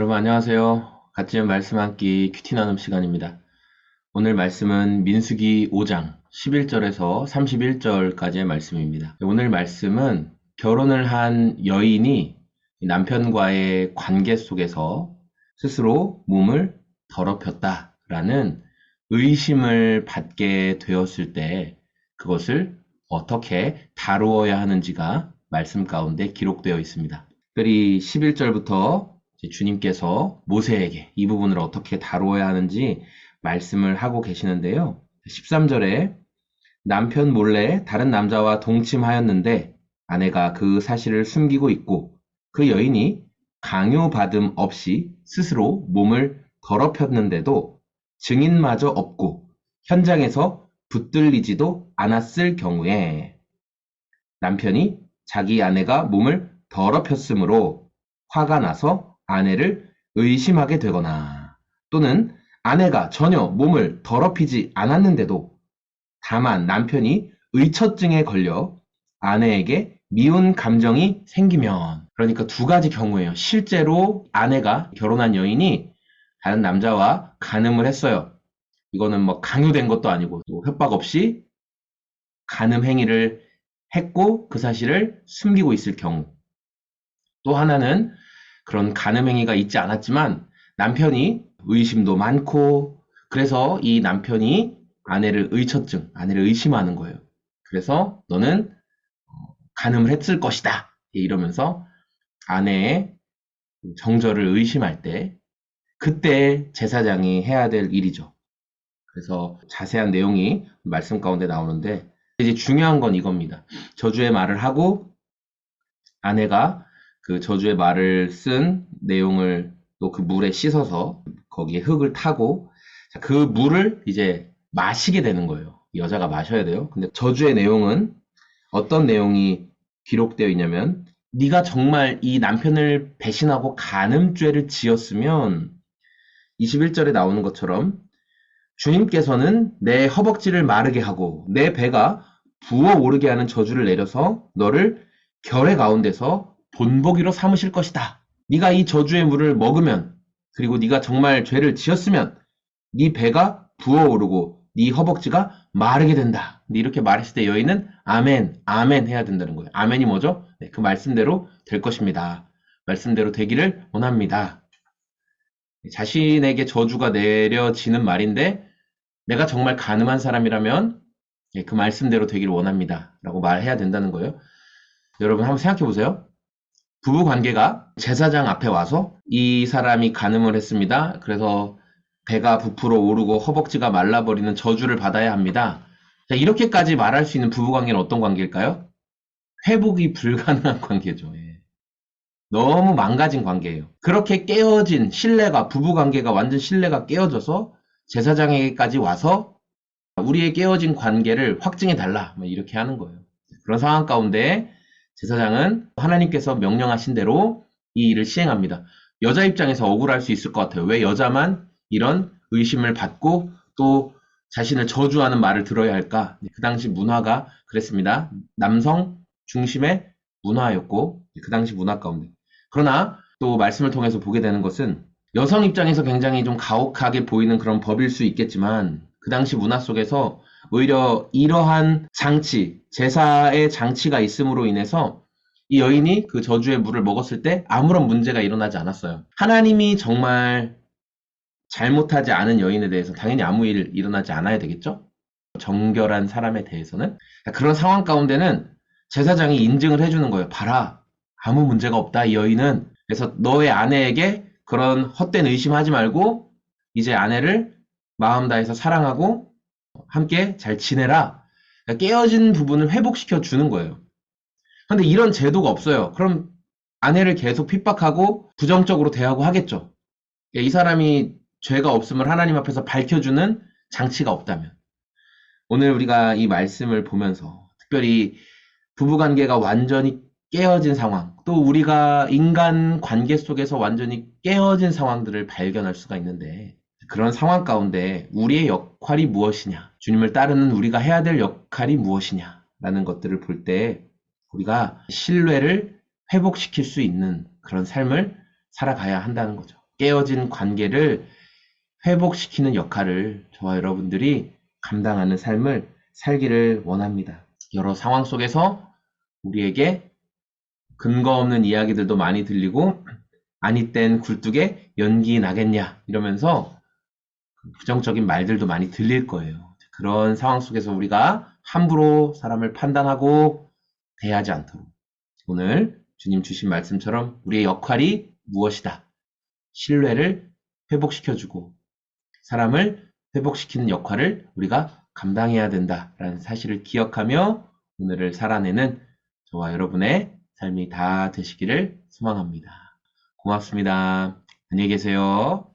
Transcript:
여러분 안녕하세요. 같이 말씀 한 끼 큐티 나눔 시간입니다. 오늘 말씀은 민수기 5장 11절에서 31절까지의 말씀입니다. 오늘 말씀은 결혼을 한 여인이 남편과의 관계 속에서 스스로 몸을 더럽혔다라는 의심을 받게 되었을 때 그것을 어떻게 다루어야 하는지가 말씀 가운데 기록되어 있습니다. 특별히 11절부터 주님께서 모세에게 이 부분을 어떻게 다루어야 하는지 말씀을 하고 계시는데요. 13절에 남편 몰래 다른 남자와 동침하였는데 아내가 그 사실을 숨기고 있고 그 여인이 강요받음 없이 스스로 몸을 더럽혔는데도 증인마저 없고 현장에서 붙들리지도 않았을 경우에 남편이 자기 아내가 몸을 더럽혔으므로 화가 나서 아내를 의심하게 되거나 또는 아내가 전혀 몸을 더럽히지 않았는데도 다만 남편이 의처증에 걸려 아내에게 미운 감정이 생기면, 그러니까 두 가지 경우예요. 실제로 아내가 결혼한 여인이 다른 남자와 간음을 했어요. 이거는 뭐 강요된 것도 아니고 또 협박 없이 간음 행위를 했고 그 사실을 숨기고 있을 경우, 또 하나는 그런 간음 행위가 있지 않았지만 남편이 의심도 많고 그래서 이 남편이 아내를 아내를 의심하는 거예요. 그래서 너는 간음을 했을 것이다 이러면서 아내의 정절을 의심할 때 그때 제사장이 해야 될 일이죠. 그래서 자세한 내용이 말씀 가운데 나오는데 이제 중요한 건 이겁니다. 저주의 말을 하고 아내가 그 저주의 말을 쓴 내용을 또 그 물에 씻어서 거기에 흙을 타고 그 물을 이제 마시게 되는 거예요. 여자가 마셔야 돼요. 근데 저주의 내용은 어떤 내용이 기록되어 있냐면 네가 정말 이 남편을 배신하고 간음죄를 지었으면 21절에 나오는 것처럼 주님께서는 내 허벅지를 마르게 하고 내 배가 부어오르게 하는 저주를 내려서 너를 결의 가운데서 본보기로 삼으실 것이다. 네가 이 저주의 물을 먹으면 그리고 네가 정말 죄를 지었으면 네 배가 부어오르고 네 허벅지가 마르게 된다. 근데 이렇게 말했을 때 여인은 아멘, 아멘 해야 된다는 거예요. 아멘이 뭐죠? 네, 그 말씀대로 될 것입니다. 말씀대로 되기를 원합니다. 자신에게 저주가 내려지는 말인데 내가 정말 가늠한 사람이라면 그 말씀대로 되기를 원합니다. 라고 말해야 된다는 거예요. 여러분 한번 생각해 보세요. 부부 관계가 제사장 앞에 와서 이 사람이 간음을 했습니다. 그래서 배가 부풀어 오르고 허벅지가 말라버리는 저주를 받아야 합니다. 자, 이렇게까지 말할 수 있는 부부 관계는 어떤 관계일까요? 회복이 불가능한 관계죠. 예. 너무 망가진 관계예요. 그렇게 깨어진 신뢰가, 부부 관계가 완전 신뢰가 깨어져서 제사장에게까지 와서 우리의 깨어진 관계를 확증해 달라. 이렇게 하는 거예요. 그런 상황 가운데 제사장은 하나님께서 명령하신 대로 이 일을 시행합니다. 여자 입장에서 억울할 수 있을 것 같아요. 왜 여자만 이런 의심을 받고 또 자신을 저주하는 말을 들어야 할까? 그 당시 문화가 그랬습니다. 남성 중심의 문화였고 그 당시 문화 가운데. 그러나 또 말씀을 통해서 보게 되는 것은 여성 입장에서 굉장히 좀 가혹하게 보이는 그런 법일 수 있겠지만 그 당시 문화 속에서 오히려 이러한 장치, 제사의 장치가 있음으로 인해서 이 여인이 그 저주의 물을 먹었을 때 아무런 문제가 일어나지 않았어요. 하나님이 정말 잘못하지 않은 여인에 대해서 당연히 아무 일 일어나지 않아야 되겠죠? 정결한 사람에 대해서는. 그런 상황 가운데는 제사장이 인증을 해주는 거예요. 봐라, 아무 문제가 없다, 이 여인은. 그래서 너의 아내에게 그런 헛된 의심하지 말고 이제 아내를 마음 다해서 사랑하고 함께 잘 지내라. 그러니까 깨어진 부분을 회복시켜 주는 거예요. 근데 이런 제도가 없어요. 그럼 아내를 계속 핍박하고 부정적으로 대하고 하겠죠. 이 사람이 죄가 없음을 하나님 앞에서 밝혀주는 장치가 없다면. 오늘 우리가 이 말씀을 보면서 특별히 부부관계가 완전히 깨어진 상황, 또 우리가 인간 관계 속에서 완전히 깨어진 상황들을 발견할 수가 있는데 그런 상황 가운데 우리의 역할이 무엇이냐, 주님을 따르는 우리가 해야 될 역할이 무엇이냐라는 것들을 볼 때 우리가 신뢰를 회복시킬 수 있는 그런 삶을 살아가야 한다는 거죠. 깨어진 관계를 회복시키는 역할을 저와 여러분들이 감당하는 삶을 살기를 원합니다. 여러 상황 속에서 우리에게 근거 없는 이야기들도 많이 들리고 아니 땐 굴뚝에 연기 나겠냐 이러면서 부정적인 말들도 많이 들릴 거예요. 그런 상황 속에서 우리가 함부로 사람을 판단하고 대하지 않도록 오늘 주님 주신 말씀처럼 우리의 역할이 무엇이다. 신뢰를 회복시켜주고 사람을 회복시키는 역할을 우리가 감당해야 된다라는 사실을 기억하며 오늘을 살아내는 저와 여러분의 삶이 다 되시기를 소망합니다. 고맙습니다. 안녕히 계세요.